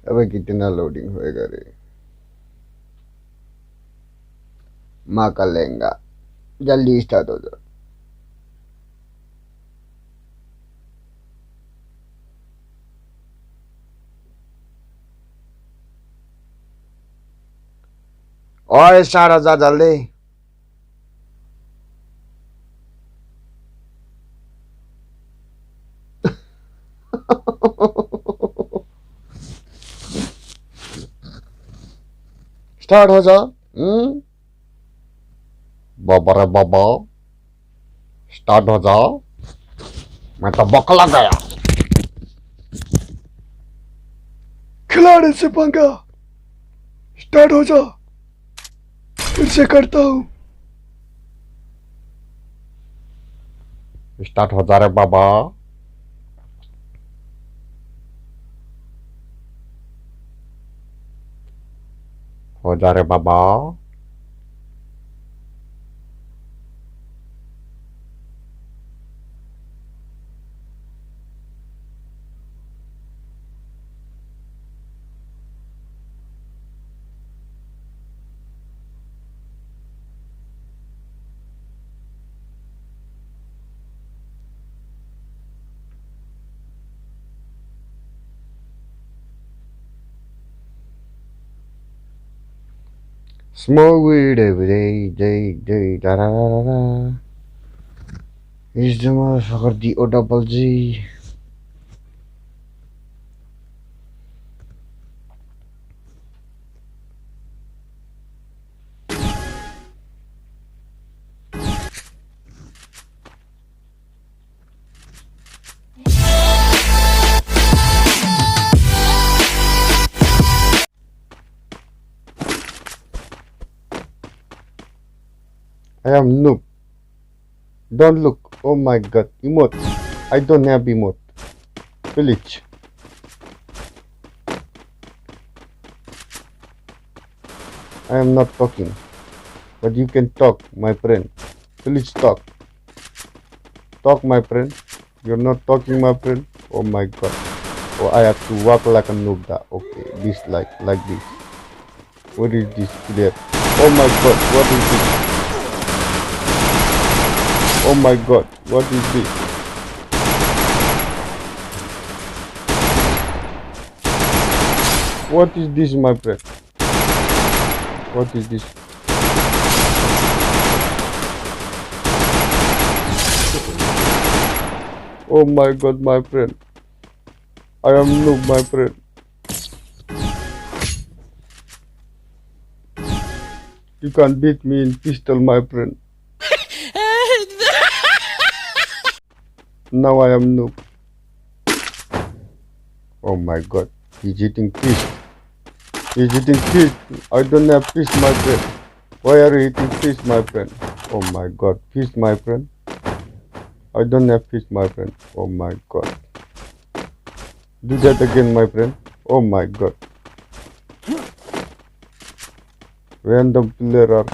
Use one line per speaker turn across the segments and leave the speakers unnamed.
अबे कितना लोडिंग होएगा रे। माँ का लहंगा जल्दी स्टार्ट हो जाओ। और स्टार्ट हो जा जल्दी। स्टार्ट हो जाओ। बाबा रे बाबा स्टार्ट हो जाओ। मैं तो बकला गया। खिलाड़ी से पंगा। स्टार्ट हो जाओ। फिर से करता हूँ। स्टार्ट हो जा रे बाबा। हो जा रे बाबा। Smoke weed every day, da da da da da. Is the motherfucker the O double G? I am noob. Don't look. Oh my god. Emote. I don't have emote. Village. I am not talking. But you can talk, my friend. Village talk. Talk, my friend. You're not talking, my friend. Oh my god. Oh, I have to walk like a noob. Okay, this like this. What is this player? Oh my god. What is this? Oh my god. What is this? What is this, my friend? What is this? Oh my god, my friend. I am noob, my friend. You can't beat me in pistol, my friend. Now I am noob. Oh my god. He's eating fish. He's eating fish. I don't have fish, my friend. Why are you eating fish, my friend? Oh my god. Fish, my friend. I don't have fish, my friend. Oh my god. Do that again, my friend. Oh my god. Random player are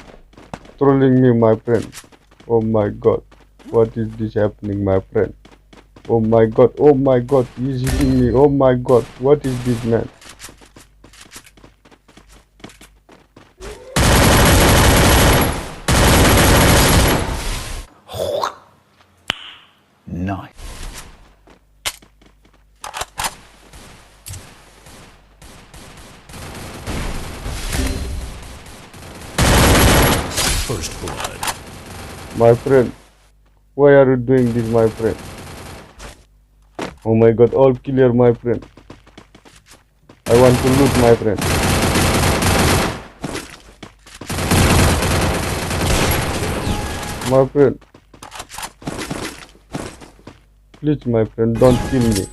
trolling me, my friend. Oh my god. What is this happening, my friend? Oh my god. Oh my god. He's hitting me. Oh my god. What is this, man?
Nice. First blood.
My friend. Why are you doing this, my friend? Oh my god. All clear, my friend. I want to loot, my friend. My friend. Please, my friend, don't kill me.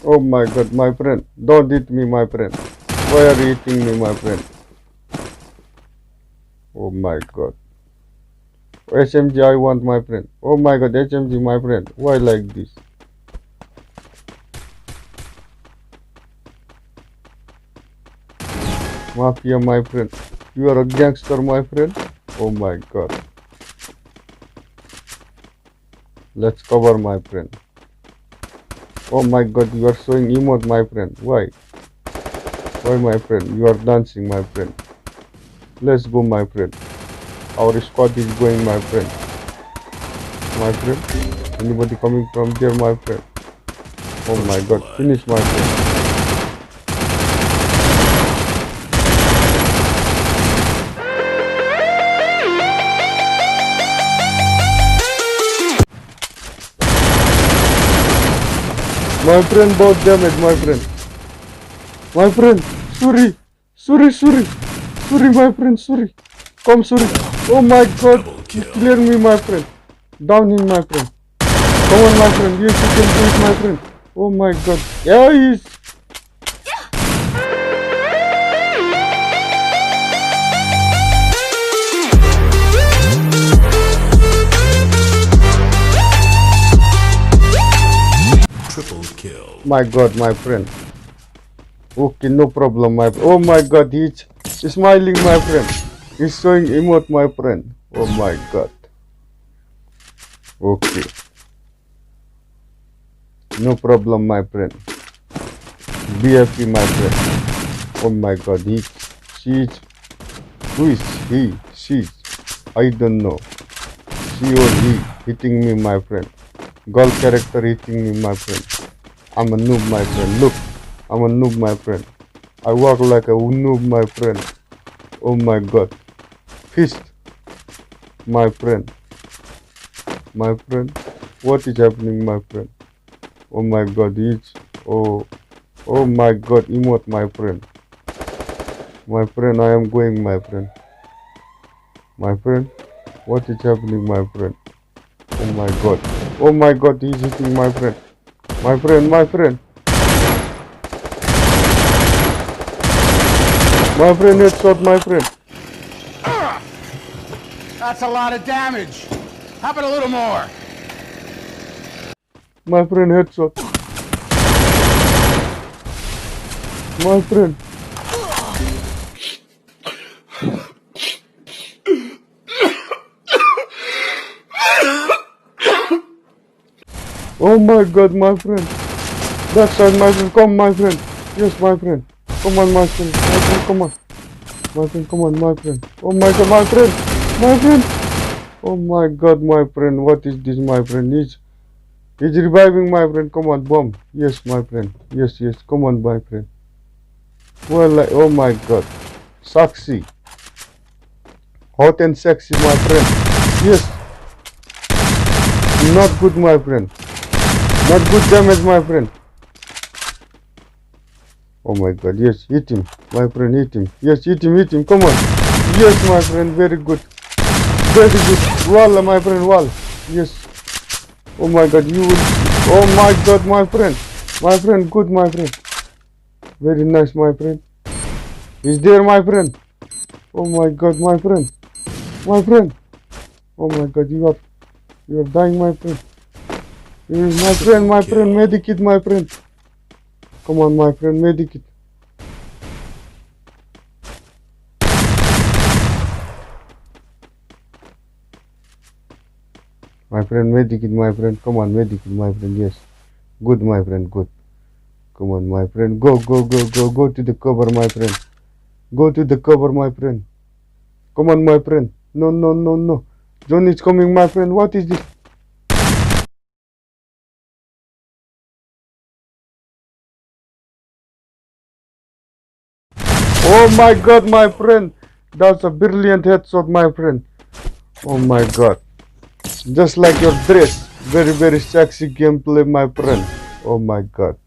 Oh my god, my friend. Don't eat me, my friend. Why are you eating me, my friend? Oh my god. SMG, I want, my friend. Oh my god, SMG, my friend. Why like this? Mafia, my friend. You are a gangster, my friend. Oh my god. Let's cover, my friend. Oh my god, you are showing emote, my friend. Why? Why, my friend? You are dancing, my friend. Let's go, my friend. Our squad is going, my friend. My friend? Anybody coming from there, my friend? Oh my god, finish, my friend. My friend, both damage, my friend. My friend, sorry. Sorry, my friend, sorry. Come, sorry. Oh my god, you clear me, my friend. Down in, my friend. Come on, my friend. Yes, you can do it, my friend. Oh my god. Yes.
Triple kill.
My god, my friend. Okay, no problem, my friend. Oh my god, he's smiling, my friend. He's showing emote, my friend. Oh my god. Okay. No problem, my friend. Be happy, my friend. Oh my god, she's, who is he? She's, I don't know. She or he hitting me, my friend. Girl character hitting me, my friend. I'm a noob, my friend. Look, I'm a noob, my friend. I walk like a noob, my friend. Oh my god. Fist, my friend. My friend, what is happening, my friend? Oh my god, oh my god, emote, my friend. My friend, I am going, my friend. My friend, what is happening, my friend? Oh my god. Oh my god, he's hitting my friend. My friend. My friend, headshot, my friend.
That's a lot of damage. How about a little more?
My friend, headshot. My friend. Oh my god, my friend. That side, my friend. Come, my friend. Yes, my friend. Come on, my friend. My friend, come on. My friend, come on, my friend. Oh my god, my friend. My friend. Oh my god, my friend. What is this, my friend? He's reviving, my friend. Come on, bomb. Yes, my friend. Yes. Come on, my friend. Well, oh my god. Sexy. Hot and sexy, my friend. Yes. Not good, my friend. Not good damage, my friend. Oh my god, yes, hit him. My friend, hit him. Yes, hit him. Come on. Yes, my friend, very good. Very good. Wall, my friend, wall. Yes. Oh my god, you will. Oh my god, my friend. My friend, good, my friend. Very nice, my friend. He's there, my friend. Oh my god, my friend. My friend. Oh my god, you are dying, my friend. My friend, medikit, my friend. Come on, my friend, medikit. My friend, medikit, my friend. Come on, medikit, my friend. Yes. Good, my friend, good. Come on, my friend. Go to the cover, my friend. Go to the cover, my friend. Come on, my friend. No. John is coming, my friend. What is this? Oh my god, my friend. That's a brilliant headshot, my friend. Oh my god. Just like your dress. Very sexy gameplay, my friend. Oh my god.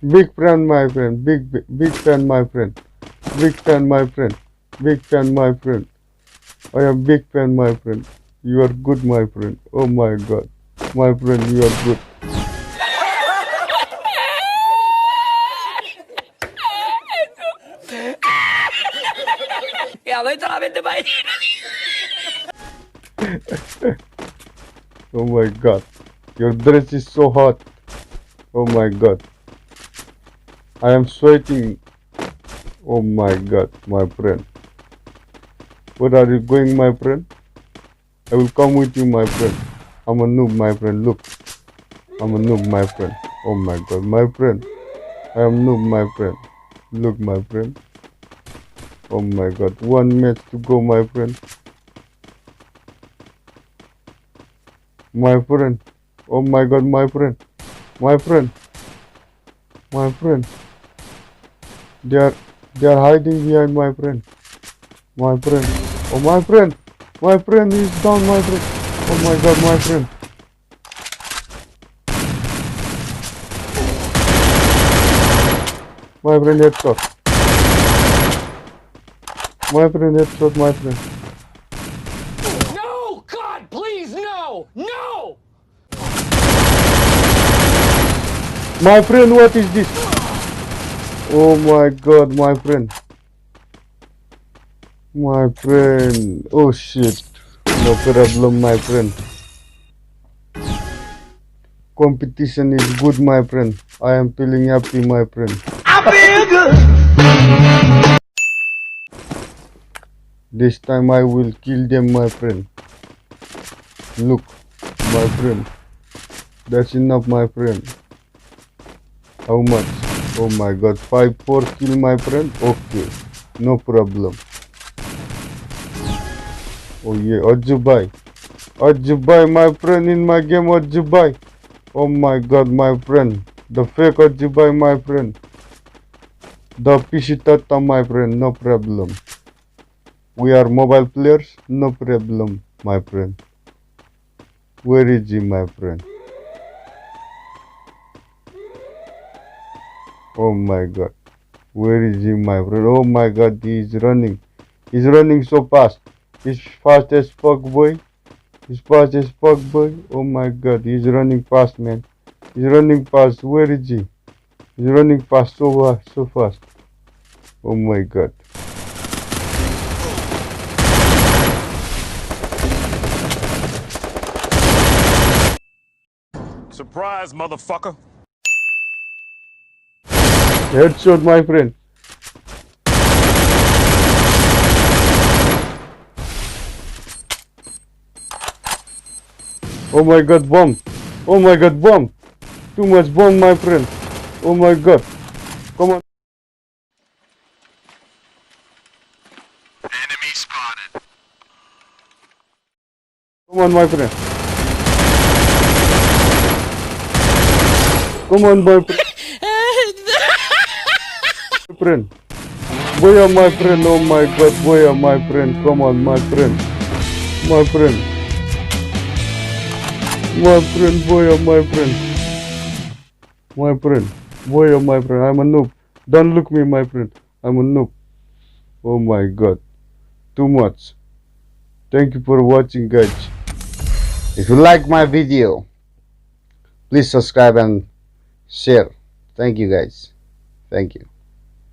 Big fan, my friend. Big fan, my friend. Big fan, my friend. Big fan, my friend. I am big fan, my friend. You are good, my friend. Oh my god. My friend, you are good. Oh my god. Your dress is so hot. Oh my god. I am sweating. Oh my god, my friend. Where are you going, my friend? I will come with you, my friend. I'm a noob, my friend. Look. I'm a noob, my friend. Oh my god, my friend. I am noob, my friend. Look, my friend. Oh my god, 1 match to go, my friend. My friend. Oh my god, my friend. My friend. My friend. They are hiding behind my friend. My friend. Oh my friend. My friend is down, my friend. Oh my god, my friend. My friend headshot. My friend headshot, my friend.
No! God, please, no! No!
My friend, what is this? Oh my god, my friend. My friend. Oh shit. No problem, my friend. Competition is good, my friend. I am feeling happy, my friend.
I feel good!
This time I will kill them, my friend. Look, my friend. That's enough, my friend. How much? Oh my god, 5-4 kill, my friend. Okay, no problem. Oh yeah, Ojubai. Ojubai, my friend, in my game, Ojubai. Oh my god, my friend. The fake Ojubai, my friend. The PC Tata, my friend, no problem. We are mobile players, no problem, my friend. Where is he, my friend? Oh my god. Where is he, my friend? Oh my god, he is running. He's running so fast. He's fast as fuck, boy. He's fast as fuck, boy. Oh my god, he's running fast, man. He's running fast. Where is he? He's running fast, so fast. Oh my god.
Surprise, motherfucker.
Headshot, my friend. Oh my god, bomb. Oh my god, bomb. Too much bomb, my friend. Oh my god. Come on.
Enemy spotted.
Come on, my friend. Come on, my friend. My friend. Boya, my friend. Oh my god, boya, my friend. Come on, my friend. My friend. My friend, boya, my friend. My friend. Boya, my friend. I'm a noob. Don't look me, my friend. I'm a noob. Oh my god. Too much. Thank you for watching, guys. If you like my video, please subscribe and share. Thank you, guys. Thank you.